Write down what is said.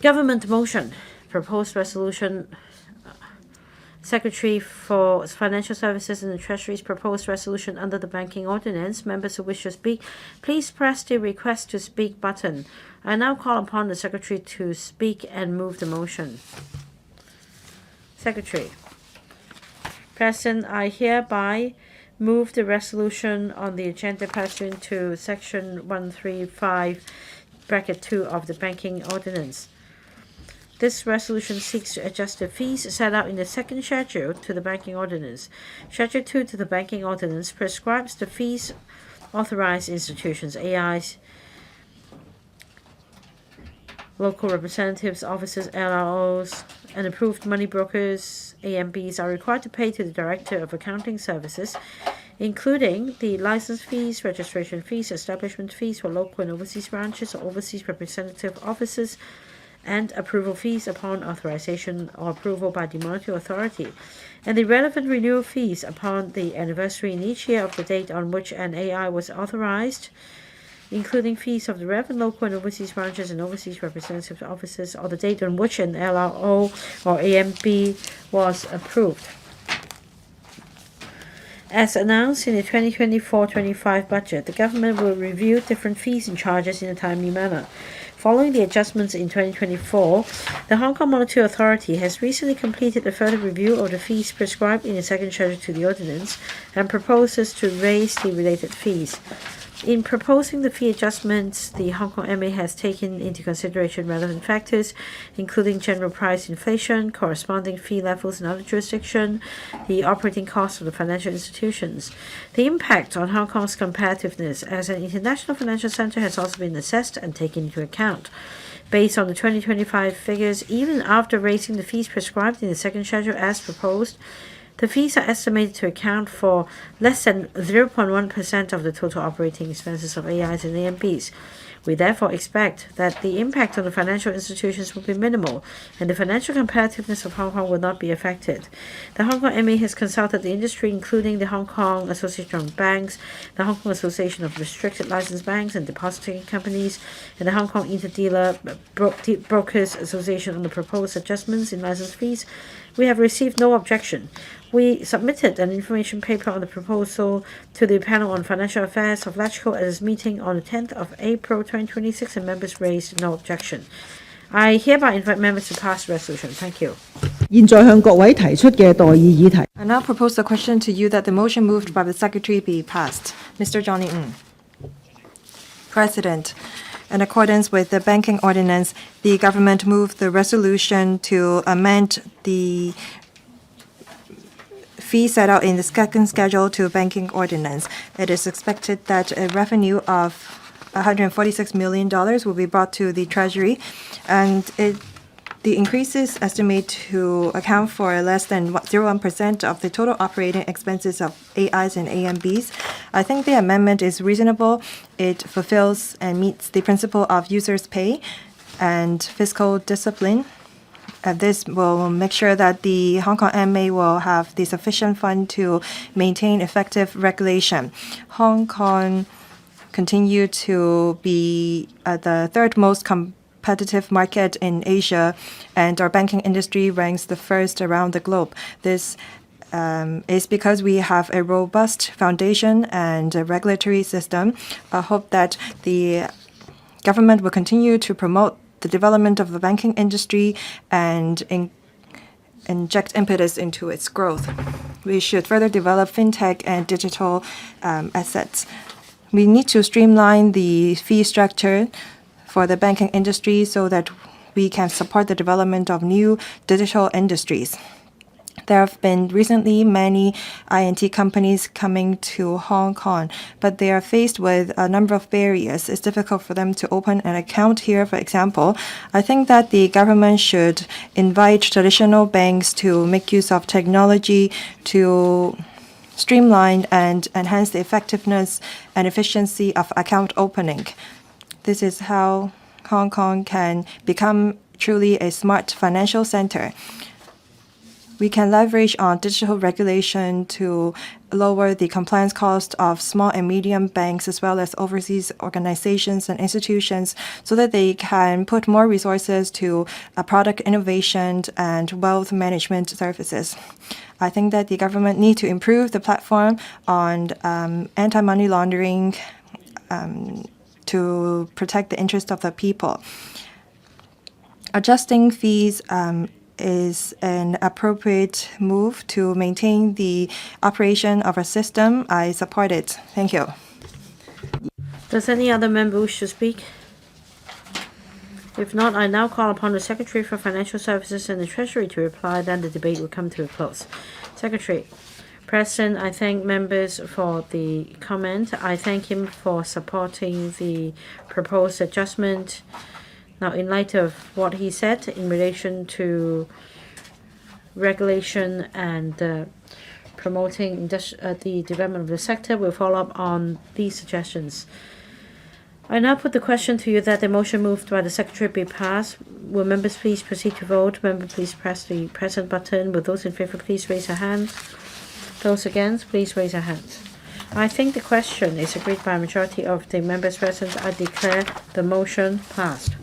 Government motion. Proposed resolution. Secretary for Financial Services and the Treasury's proposed resolution under the Banking Ordinance. Members who wish to speak, please press the Request to Speak button. I now call upon the Secretary to speak and move the motion. Secretary. President, I hereby move the resolution on the agenda pursuant to Section 135(2) of the Banking Ordinance. This resolution seeks to adjust the fees set out in the second schedule to the Banking Ordinance. Schedule 2 to the Banking Ordinance prescribes the fees authorized institutions, AIs, local representatives, offices, LROs, and approved money brokers, AMBs, are required to pay to the Director of Accounting Services, including the license fees, registration fees, establishment fees for local and overseas branches or overseas representative offices, and approval fees upon authorization or approval by the monetary authority, and the relevant renewal fees upon the anniversary in each year of the date on which an AI was authorized, including fees of the relevant local and overseas branches and overseas representative offices, or the date on which an LRO or AMB was approved. As announced in the 2024-25 budget, the government will review different fees and charges in a timely manner. Following the adjustments in 2024, the Hong Kong Monetary Authority has recently completed a further review of the fees prescribed in the second schedule to the ordinance and proposes to raise the related fees. In proposing the fee adjustments, the Hong Kong MA has taken into consideration relevant factors, including general price inflation, corresponding fee levels in other jurisdictions, the operating costs of the financial institutions. The impact on Hong Kong's competitiveness as an international financial center has also been assessed and taken into account. Based on the 2025 figures, even after raising the fees prescribed in the second schedule as proposed, the fees are estimated to account for less than 0.1% of the total operating expenses of AIs and AMBs. We therefore expect that the impact on the financial institutions will be minimal, and the financial competitiveness of Hong Kong will not be affected. The Hong Kong MA has consulted the industry, including the Hong Kong Association of Banks, the Hong Kong Association of Restricted Licensed Banks and Depository Companies, and the Hong Kong Interdealer Brokers Association on the proposed adjustments in license fees. We have received no objection. We submitted an information paper on the proposal to the Panel on Financial Affairs of LegCo at its meeting on the 10th of April 2026, and members raised no objection. I hereby invite members to pass the resolution. Thank you. 現在向各位提出嘅待議議題 I now propose the question to you that the motion moved by the Secretary be passed. Mr. Johnny Ng. President, in accordance with the Banking Ordinance, the government moved the resolution to amend the fee set out in the second schedule to Banking Ordinance. It is expected that a revenue of $146 million will be brought to the Treasury, and the increases estimate to account for less than 0.1% of the total operating expenses of AIs and AMBs. I think the amendment is reasonable. It fulfills and meets the principle of users pay and fiscal discipline. This will make sure that the Hong Kong MA will have the sufficient fund to maintain effective regulation. Hong Kong continue to be the third most competitive market in Asia, and our banking industry ranks the first around the globe. This is because we have a robust foundation and a regulatory system. I hope that the government will continue to promote the development of the banking industry and inject impetus into its growth. We should further develop fintech and digital assets. We need to streamline the fee structure for the banking industry so that we can support the development of new digital industries. There have been recently many INT companies coming to Hong Kong, but they are faced with a number of barriers. It's difficult for them to open an account here, for example. I think that the government should invite traditional banks to make use of technology to streamline and enhance the effectiveness and efficiency of account opening. This is how Hong Kong can become truly a smart financial center. We can leverage on digital regulation to lower the compliance cost of small and medium banks as well as overseas organizations and institutions so that they can put more resources to product innovation and wealth management services. I think that the government need to improve the platform on anti-money laundering to protect the interest of the people. Adjusting fees is an appropriate move to maintain the operation of our system. I support it. Thank you. Does any other member wish to speak? If not, I now call upon the Secretary for Financial Services and the Treasury to reply, then the debate will come to a close. Secretary. President, I thank members for the comment. I thank him for supporting the proposed adjustment. Now, in light of what he said in relation to regulation and promoting the development of the sector, we'll follow up on these suggestions. I now put the question to you that the motion moved by the Secretary be passed. Will members please proceed to vote? Members, please press the present button. Will those in favor please raise their hands? Those against, please raise their hands. I think the question is agreed by a majority of the members present. I declare the motion passed.